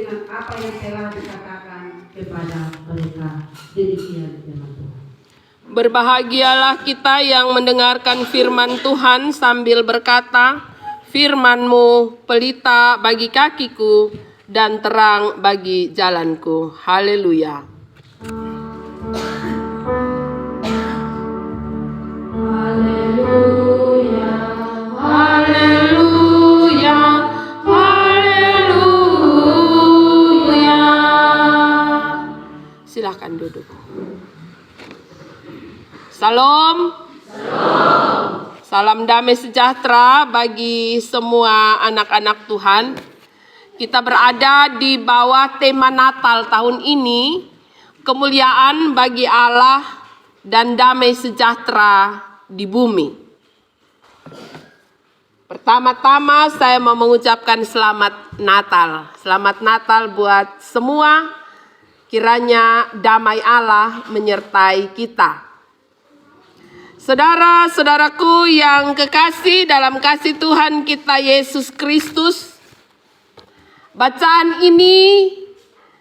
dengan apa yang telah dikatakan kepada mereka. Demikian firman Tuhan. Berbahagialah kita yang mendengarkan firman Tuhan sambil berkata, firman-Mu pelita bagi kakiku dan terang bagi jalanku. Haleluya. Haleluya, haleluya, haleluya. Silahkan duduk. Salam. Salam damai sejahtera bagi semua anak-anak Tuhan. Kita berada di bawah tema Natal tahun ini, kemuliaan bagi Allah dan damai sejahtera di bumi. Pertama-tama saya mau mengucapkan selamat Natal. Selamat Natal buat semua. Kiranya damai Allah menyertai kita. Saudara-saudaraku yang kekasih dalam kasih Tuhan kita Yesus Kristus, bacaan ini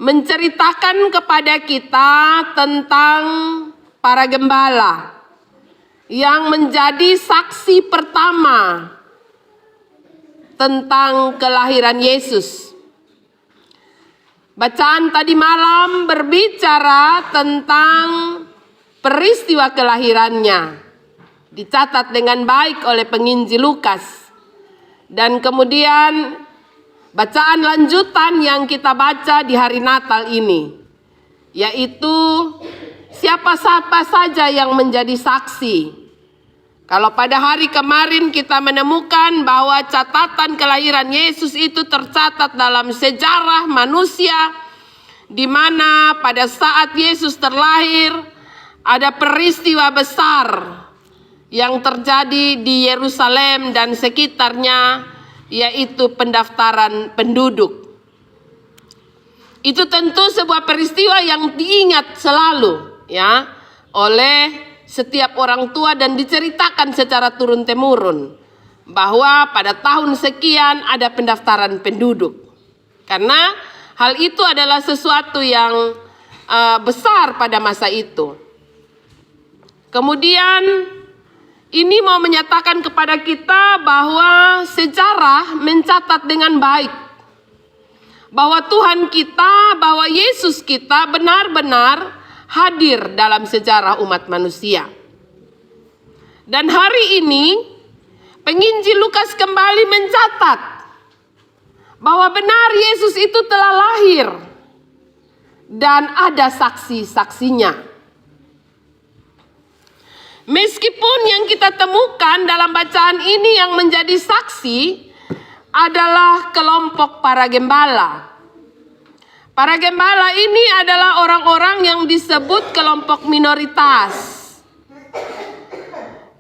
menceritakan kepada kita tentang para gembala yang menjadi saksi pertama tentang kelahiran Yesus. Bacaan tadi malam berbicara tentang peristiwa kelahirannya. Dicatat dengan baik oleh penginjil Lukas. Dan kemudian bacaan lanjutan yang kita baca di hari Natal ini, yaitu siapa-siapa saja yang menjadi saksi. Kalau pada hari kemarin kita menemukan bahwa catatan kelahiran Yesus itu tercatat dalam sejarah manusia, di mana pada saat Yesus terlahir ada peristiwa besar yang terjadi di Yerusalem dan sekitarnya, yaitu pendaftaran penduduk. Itu tentu sebuah peristiwa yang diingat selalu ya oleh setiap orang tua dan diceritakan secara turun-temurun bahwa pada tahun sekian ada pendaftaran penduduk. Karena hal itu adalah sesuatu yang besar pada masa itu. Kemudian ini mau menyatakan kepada kita bahwa sejarah mencatat dengan baik bahwa Tuhan kita, bahwa Yesus kita benar-benar hadir dalam sejarah umat manusia. Dan hari ini penginjil Lukas kembali mencatat bahwa benar Yesus itu telah lahir dan ada saksi-saksinya. Meskipun yang kita temukan dalam bacaan ini yang menjadi saksi adalah kelompok para gembala. Para gembala ini adalah orang-orang yang disebut kelompok minoritas.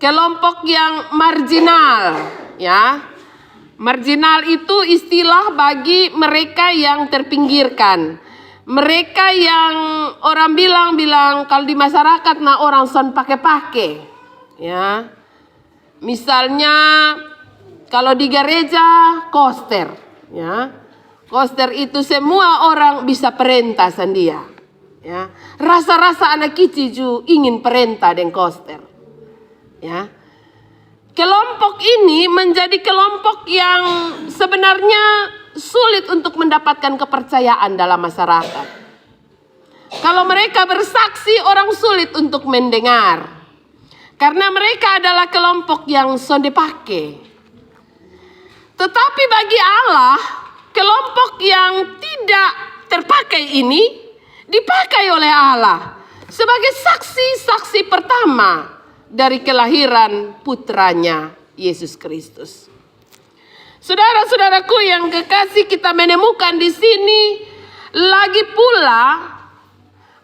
Kelompok yang marginal, ya. Marginal itu istilah bagi mereka yang terpinggirkan. Mereka yang orang bilang kalau di masyarakat orang son pakai-pakai, ya. Misalnya kalau di gereja koster, ya. Koster itu semua orang bisa perintah sandia, ya. Rasa-rasa anak kecil ingin perintah dengan koster, ya. Kelompok ini menjadi kelompok yang sebenarnya sulit untuk mendapatkan kepercayaan dalam masyarakat. Kalau mereka bersaksi, orang sulit untuk mendengar. Karena mereka adalah kelompok yang sonde pakai. Tetapi bagi Allah, kelompok yang tidak terpakai ini dipakai oleh Allah sebagai saksi-saksi pertama dari kelahiran putranya Yesus Kristus. Saudara-saudaraku yang kekasih, kita menemukan di sini lagi pula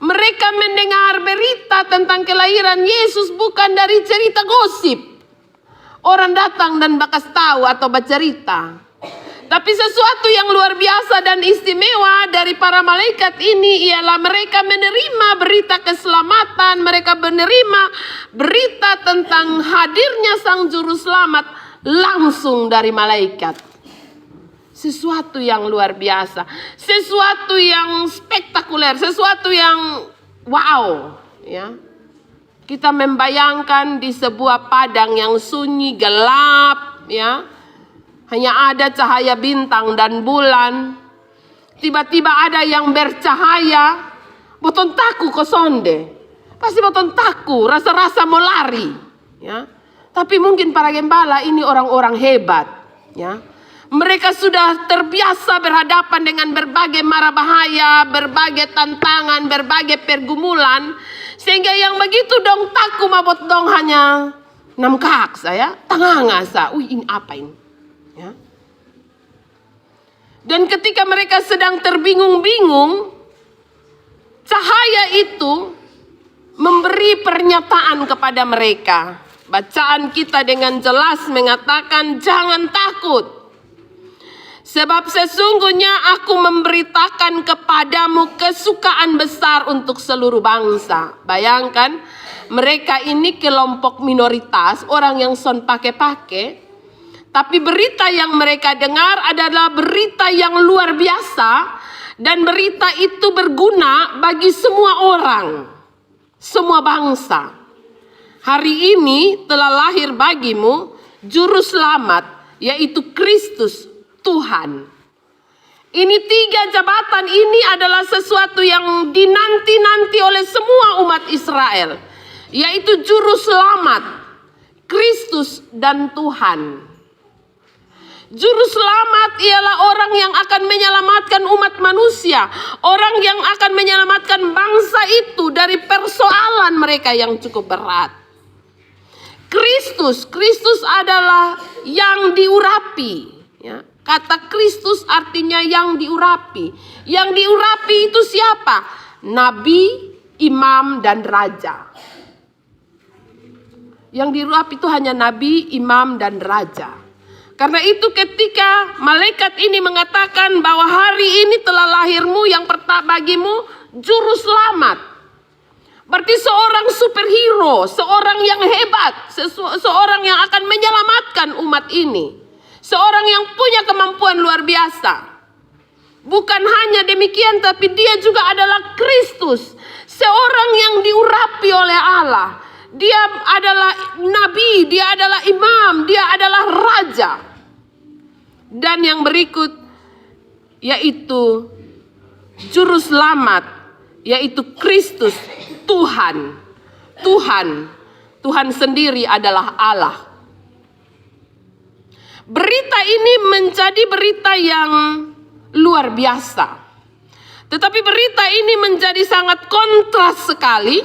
mereka mendengar berita tentang kelahiran Yesus bukan dari cerita gosip. Orang datang dan bakas tahu atau bercerita. Tapi sesuatu yang luar biasa dan istimewa dari para malaikat ini ialah mereka menerima berita keselamatan, mereka menerima berita tentang hadirnya Sang Juru Selamat langsung dari malaikat. Sesuatu yang luar biasa, sesuatu yang spektakuler, sesuatu yang wow, ya. Kita membayangkan di sebuah padang yang sunyi, gelap, ya. Hanya ada cahaya bintang dan bulan. Tiba-tiba ada yang bercahaya. Boton taku kosonde. Pasti boton taku, rasa-rasa mau lari, ya. Tapi mungkin para gembala ini orang-orang hebat, ya. Mereka sudah terbiasa berhadapan dengan berbagai mara bahaya, berbagai tantangan, berbagai pergumulan. Sehingga yang begitu dong taku mabot dong hanya 6 kak saya. Tanganga sa. Ini apa ini? Ya. Dan ketika mereka sedang terbingung-bingung, cahaya itu memberi pernyataan kepada mereka. Bacaan kita dengan jelas mengatakan jangan takut. Sebab sesungguhnya aku memberitakan kepadamu kesukaan besar untuk seluruh bangsa. Bayangkan, mereka ini kelompok minoritas, orang yang son pakai-pakai. Tapi berita yang mereka dengar adalah berita yang luar biasa. Dan berita itu berguna bagi semua orang, semua bangsa. Hari ini telah lahir bagimu juru selamat, yaitu Kristus Tuhan. Ini 3 jabatan ini adalah sesuatu yang dinanti-nanti oleh semua umat Israel, yaitu juru selamat, Kristus dan Tuhan. Juru selamat ialah orang yang akan menyelamatkan umat manusia, orang yang akan menyelamatkan bangsa itu dari persoalan mereka yang cukup berat. Kristus adalah yang diurapi, ya. Kata Kristus artinya yang diurapi. Yang diurapi itu siapa? Nabi, imam, dan raja. Yang diurapi itu hanya nabi, imam, dan raja. Karena itu ketika malaikat ini mengatakan bahwa hari ini telah lahirmu yang pertama bagimu juru selamat. Berarti seorang superhero, seorang yang hebat, seorang yang akan menyelamatkan umat ini. Seorang yang punya kemampuan luar biasa. Bukan hanya demikian, tapi dia juga adalah Kristus. Seorang yang diurapi oleh Allah. Dia adalah nabi, dia adalah imam, dia adalah raja. Dan yang berikut, yaitu juru selamat, yaitu Kristus, Tuhan. Tuhan sendiri adalah Allah. Berita ini menjadi berita yang luar biasa. Tetapi berita ini menjadi sangat kontras sekali.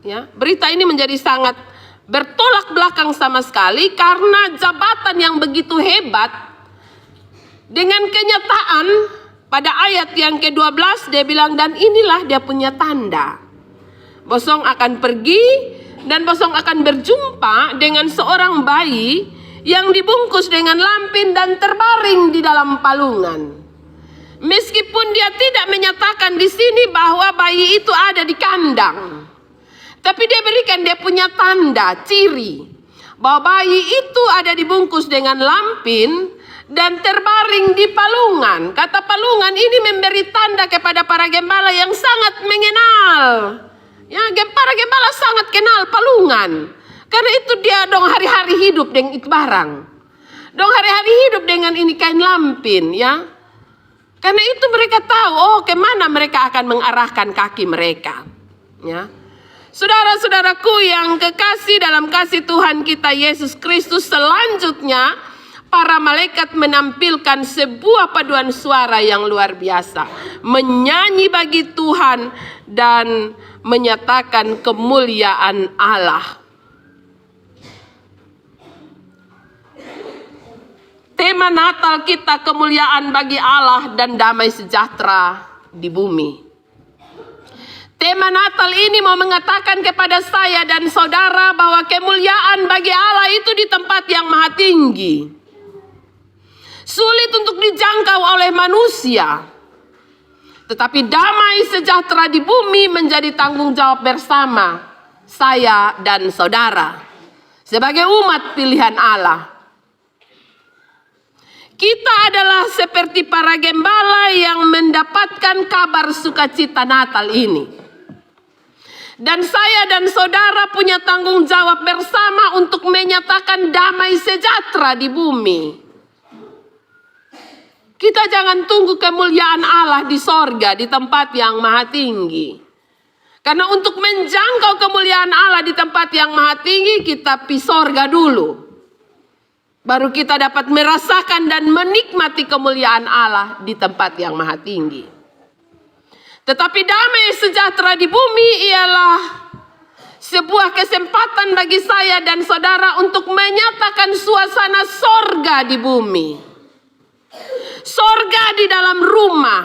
Ya, berita ini menjadi sangat bertolak belakang sama sekali karena jabatan yang begitu hebat dengan kenyataan pada ayat yang ke-12 dia bilang dan inilah dia punya tanda. Bosong akan pergi dan Bosong akan berjumpa dengan seorang bayi yang dibungkus dengan lampin dan terbaring di dalam palungan. Meskipun dia tidak menyatakan di sini bahwa bayi itu ada di kandang, tapi dia berikan dia punya tanda, ciri bahwa bayi itu ada dibungkus dengan lampin dan terbaring di palungan. Kata palungan ini memberi tanda kepada para gembala yang sangat mengenal. Ya, para gembala sangat kenal palungan. Karena itu dia dong hari-hari hidup dengan itu barang. Dong hari-hari hidup dengan ini kain lampin, ya. Karena itu mereka tahu, kemana mereka akan mengarahkan kaki mereka. Ya. Saudara-saudaraku yang kekasih dalam kasih Tuhan kita Yesus Kristus, selanjutnya para malaikat menampilkan sebuah paduan suara yang luar biasa. Menyanyi bagi Tuhan dan menyatakan kemuliaan Allah. Tema Natal kita kemuliaan bagi Allah dan damai sejahtera di bumi. Tema Natal ini mau mengatakan kepada saya dan saudara bahwa kemuliaan bagi Allah itu di tempat yang maha tinggi. Sulit untuk dijangkau oleh manusia. Tetapi damai sejahtera di bumi menjadi tanggung jawab bersama saya dan saudara sebagai umat pilihan Allah. Kita adalah seperti para gembala yang mendapatkan kabar sukacita Natal ini. Dan saya dan saudara punya tanggung jawab bersama untuk menyatakan damai sejahtera di bumi. Kita jangan tunggu kemuliaan Allah di sorga, di tempat yang maha tinggi. Karena untuk menjangkau kemuliaan Allah di tempat yang maha tinggi, kita pi sorga dulu. Baru kita dapat merasakan dan menikmati kemuliaan Allah di tempat yang maha tinggi. Tetapi damai sejahtera di bumi ialah sebuah kesempatan bagi saya dan saudara untuk menyatakan suasana sorga di bumi. Sorga di dalam rumah,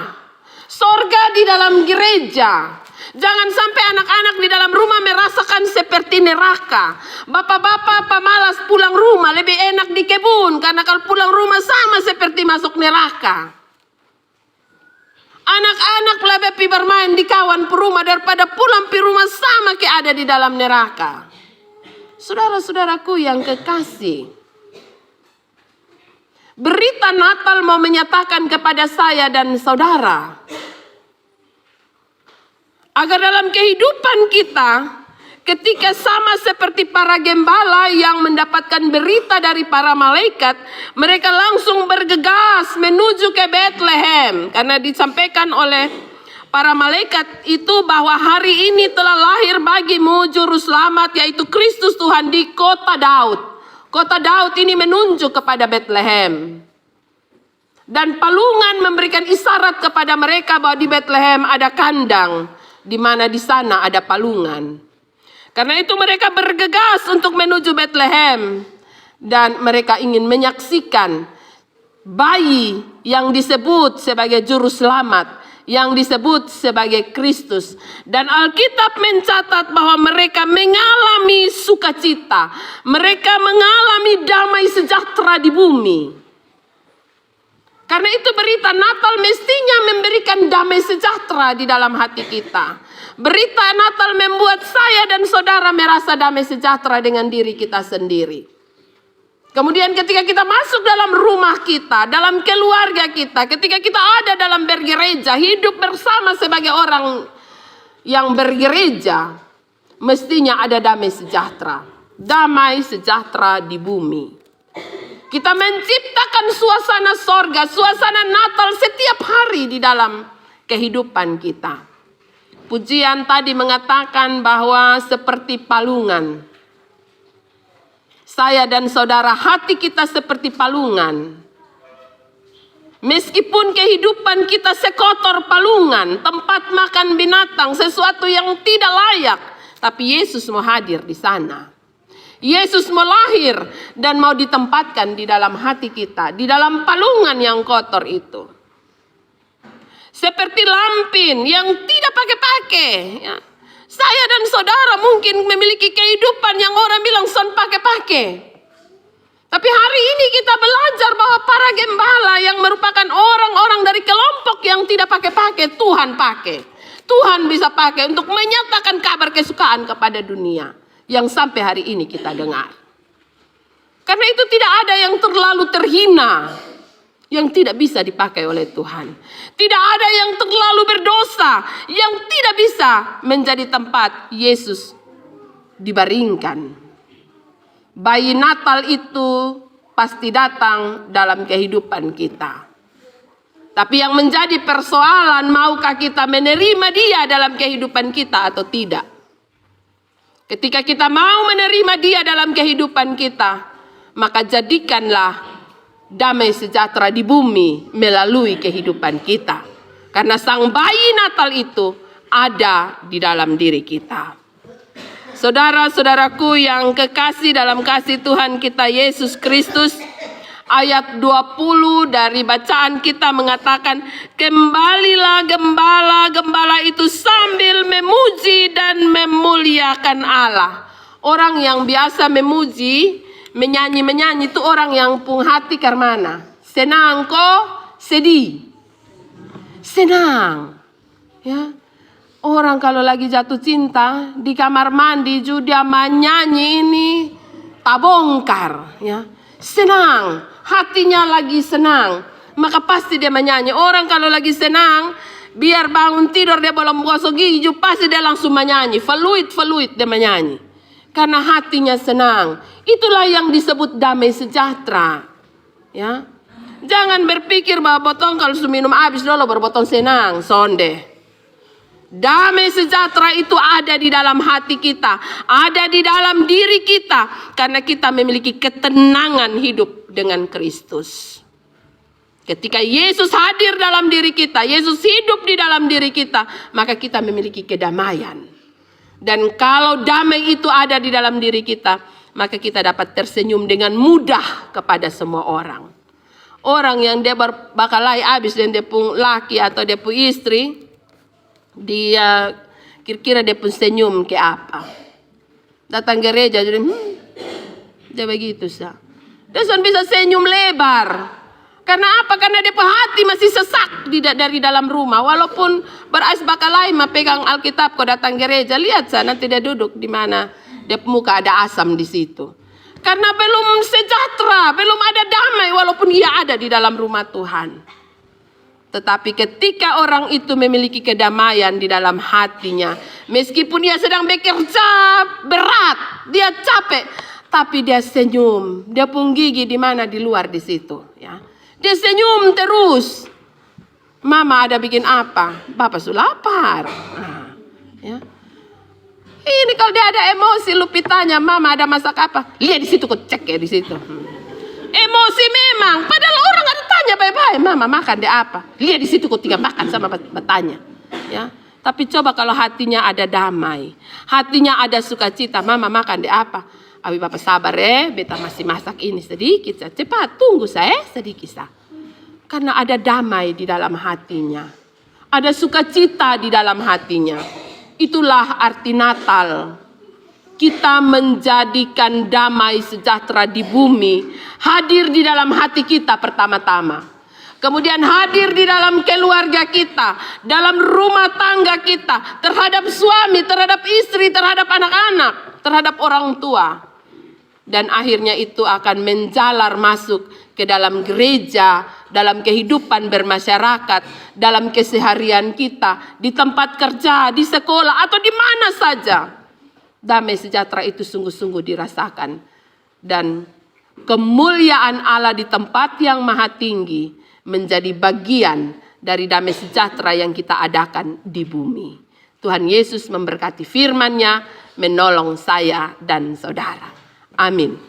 sorga di dalam gereja. Jangan sampai anak-anak di dalam rumah merasakan seperti neraka. Bapak-bapak pemalas pulang rumah, lebih enak di kebun. Karena kalau pulang rumah sama seperti masuk neraka. Anak-anak lebih pi bermain di kawan perumah daripada pulang pi rumah sama kayak ada di dalam neraka. Saudara-saudaraku yang kekasih, berita Natal mau menyatakan kepada saya dan saudara, agar dalam kehidupan kita, ketika sama seperti para gembala yang mendapatkan berita dari para malaikat, mereka langsung bergegas menuju ke Bethlehem. Karena disampaikan oleh para malaikat itu bahwa hari ini telah lahir bagimu juru selamat, yaitu Kristus Tuhan di kota Daud. Kota Daud ini menunjuk kepada Bethlehem. Dan palungan memberikan isyarat kepada mereka bahwa di Bethlehem ada kandang, di mana di sana ada palungan. Karena itu mereka bergegas untuk menuju Bethlehem dan mereka ingin menyaksikan bayi yang disebut sebagai juru selamat, yang disebut sebagai Kristus. Dan Alkitab mencatat bahwa mereka mengalami sukacita, mereka mengalami damai sejahtera di bumi. Karena itu berita Natal mestinya memberikan damai sejahtera di dalam hati kita. Berita Natal membuat saya dan saudara merasa damai sejahtera dengan diri kita sendiri. Kemudian ketika kita masuk dalam rumah kita, dalam keluarga kita, ketika kita ada dalam bergereja, hidup bersama sebagai orang yang bergereja, mestinya ada damai sejahtera. Damai sejahtera di bumi. Kita menciptakan suasana sorga, suasana Natal setiap hari di dalam kehidupan kita. Pujian tadi mengatakan bahwa seperti palungan. Saya dan saudara, hati kita seperti palungan. Meskipun kehidupan kita sekotor palungan, tempat makan binatang, sesuatu yang tidak layak, tapi Yesus mau hadir di sana. Yesus mau lahir dan mau ditempatkan di dalam hati kita, di dalam palungan yang kotor itu. Seperti lampin yang tidak pakai-pakai. Ya. Saya dan saudara mungkin memiliki kehidupan yang orang bilang son pakai-pakai. Tapi hari ini kita belajar bahwa para gembala yang merupakan orang-orang dari kelompok yang tidak pakai-pakai, Tuhan pakai. Tuhan bisa pakai untuk menyatakan kabar kesukaan kepada dunia. Yang sampai hari ini kita dengar. Karena itu tidak ada yang terlalu terhina yang tidak bisa dipakai oleh Tuhan. Tidak ada yang terlalu berdosa yang tidak bisa menjadi tempat Yesus dibaringkan. Bayi Natal itu pasti datang dalam kehidupan kita. Tapi yang menjadi persoalan, maukah kita menerima dia dalam kehidupan kita atau tidak? Ketika kita mau menerima dia dalam kehidupan kita, maka jadikanlah damai sejahtera di bumi melalui kehidupan kita. Karena sang bayi Natal itu ada di dalam diri kita. Saudara-saudaraku yang kekasih dalam kasih Tuhan kita Yesus Kristus, ayat 20 dari bacaan kita mengatakan, kembalilah gembala-gembala itu sambil memuji dan memuliakan Allah. Orang yang biasa memuji, menyanyi-menyanyi itu orang yang pun hati karmana. Senang kok, sedih. Senang. Ya. Orang kalau lagi jatuh cinta, di kamar mandi juga menyanyi ini, tak bongkar. Ya. Senang. hatinya lagi senang, maka pasti dia menyanyi. Orang kalau lagi senang, biar bangun tidur dia belum gosok gigi, pasti dia langsung menyanyi. Fluid dia menyanyi. Karena hatinya senang. Itulah yang disebut damai sejahtera. Ya. Jangan berpikir bahwa botong kalau sudah minum habis dulu baru botong senang, sonde. Damai sejahtera itu ada di dalam hati kita, ada di dalam diri kita, karena kita memiliki ketenangan hidup dengan Kristus. Ketika Yesus hadir dalam diri kita, Yesus hidup di dalam diri kita, maka kita memiliki kedamaian. Dan kalau damai itu ada di dalam diri kita, maka kita dapat tersenyum dengan mudah kepada semua orang. Orang yang dia bakal habis dan dia pun laki atau dia pun istri, dia kira-kira dia pun senyum ke apa. Datang gereja jadi dia begitu sah. Dia bisa senyum lebar. Karena apa? Karena dia pun hati masih sesak dari dalam rumah. Walaupun beras bakal lain pegang Alkitab kau datang gereja, lihat sah nanti dia duduk di mana dia muka ada asam di situ. Karena belum sejahtera, belum ada damai walaupun ia ada di dalam rumah Tuhan. Tetapi ketika orang itu memiliki kedamaian di dalam hatinya, meskipun ia sedang bekerja berat, dia capek, tapi dia senyum, dia pun gigi di mana di luar di situ, ya. Dia senyum terus. Mama ada bikin apa? Bapak sudah lapar. Nah, ya. Ini kalau dia ada emosi, lupi tanya, Mama ada masak apa? Lihat di situ, kau cek ya di situ. Emosi memang, padahal orang ada tanya baik-baik, Mama makan dia apa? Lihat di situ, kau tinggal makan sama bertanya. Ya, tapi coba kalau hatinya ada damai, hatinya ada sukacita, Mama makan dia apa? Abi Bapak sabar beta masih masak ini sedikit, cepat tunggu saya sedikit sah. Karena ada damai di dalam hatinya, ada sukacita di dalam hatinya. Itulah arti Natal. Kita menjadikan damai sejahtera di bumi hadir di dalam hati kita pertama-tama. Kemudian hadir di dalam keluarga kita, dalam rumah tangga kita, terhadap suami, terhadap istri, terhadap anak-anak, terhadap orang tua. Dan akhirnya itu akan menjalar masuk ke dalam gereja, dalam kehidupan bermasyarakat, dalam keseharian kita, di tempat kerja, di sekolah, atau di mana saja. Damai sejahtera itu sungguh-sungguh dirasakan. Dan kemuliaan Allah di tempat yang maha tinggi menjadi bagian dari damai sejahtera yang kita adakan di bumi. Tuhan Yesus memberkati firman-Nya, menolong saya dan saudara. Amin.